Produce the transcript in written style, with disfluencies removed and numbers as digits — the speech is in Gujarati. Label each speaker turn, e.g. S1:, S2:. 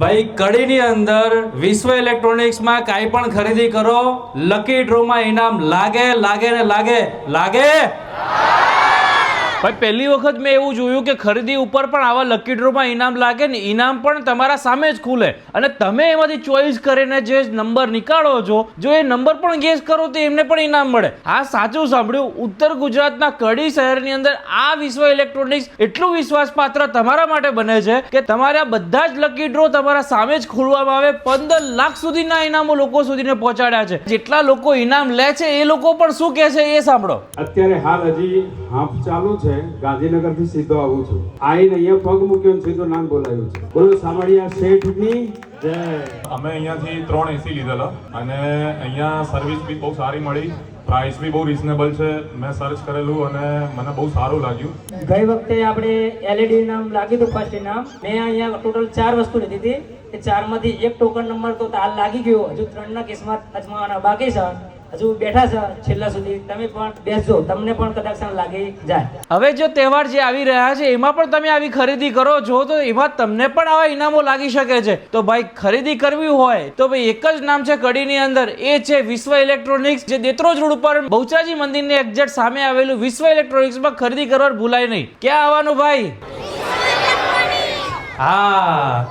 S1: ભાઈ કડીની અંદર વિશ્વ ઇલેક્ટ્રોનિક્સમાં કાંઈ પણ ખરીદી કરો, લકી ડ્રોમાં ઇનામ લાગે લાગે ને લાગે લાગે. ભાઈ પહેલી વખત મેં એવું જોયું કે ખરીદી ઉપર પણ આવા લકી ડ્રોમાં ઇનામ લાગે ને ઇનામ પણ તમારા સામે જ ખુલે અને તમે એમાંથી ચોઈસ કરીને જે નંબર નીકાળો છો, જો એ નંબર પણ ગેસ કરો તો એમને પણ ઇનામ મળે. હા, સાચું સાંભળ્યું. ઉત્તર ગુજરાતના કડી શહેરની અંદર આ વિશ્વ ઇલેક્ટ્રોનિક્સ એટલું વિશ્વાસપાત્ર તમારા માટે બને છે કે તમારા બધા જ લકી ડ્રો તમારા સામે જ ખોલવામાં આવે. 15 લાખ સુધીના ઇનામો લોકો સુધીને પહોંચાડ્યા છે. જેટલા લોકો ઇનામ લે છે એ લોકો પણ શું કહે છે એ સાંભળો.
S2: અત્યારે હાલ હજી હાફ ચાલુ છે. ગાંધીનગર થી સીધો આવું છું. આઈને અહીંયા પગ મૂક્યો ને સીધું નામ બોલાવ્યું છે. બોલો સામળિયા શેઠની જય.
S3: અમે અહીંયાથી 3 એસી લીધેલા અને અહીંયા સર્વિસ બી બહુ સારી મળી, પ્રાઇસ બી બહુ રિઝનેબલ છે. મેં સર્ચ કરેલું અને મને બહુ સારું લાગ્યું.
S4: ગઈ વખતે આપણે એલઈડી નામ લાગ્યું હતું ફર્સ્ટ ઇનામ. મેં અહીંયા ટોટલ 4 વસ્તુ લીધી હતી. એ 4 માંથી એક ટોકન નંબર તો હાલ લાગી ગયો. હજુ 3 ના કેસમાં અજમાવાના બાકી છે. હજુ બેઠા છે છેલ્લા સુધી. તમે પણ બેસજો, તમને પણ કદાચ લાગી જાય.
S1: હવે જો તહેવાર જે આવી રહ્યા છે એમાં પણ તમે આવી ખરીદી કરો છો તો એમાં તમને પણ આવા ઇનામો લાગી શકે છે. તો ભાઈ ખરીદી કરવી હોય તો ભાઈ એક જ નામ છે કડીની અંદર, એ છે વિશ્વ ઇલેક્ટ્રોનિક્સ, જે દેત્રોજ રોડ ઉપર બહુચરાજી મંદિરની એક્ઝેક્ટ સામે આવેલું વિશ્વ ઇલેક્ટ્રોનિક્સમાં ખરીદી કરવાનું ભૂલાય નહીં. ક્યાં આવવાનું ભાઈ? હા,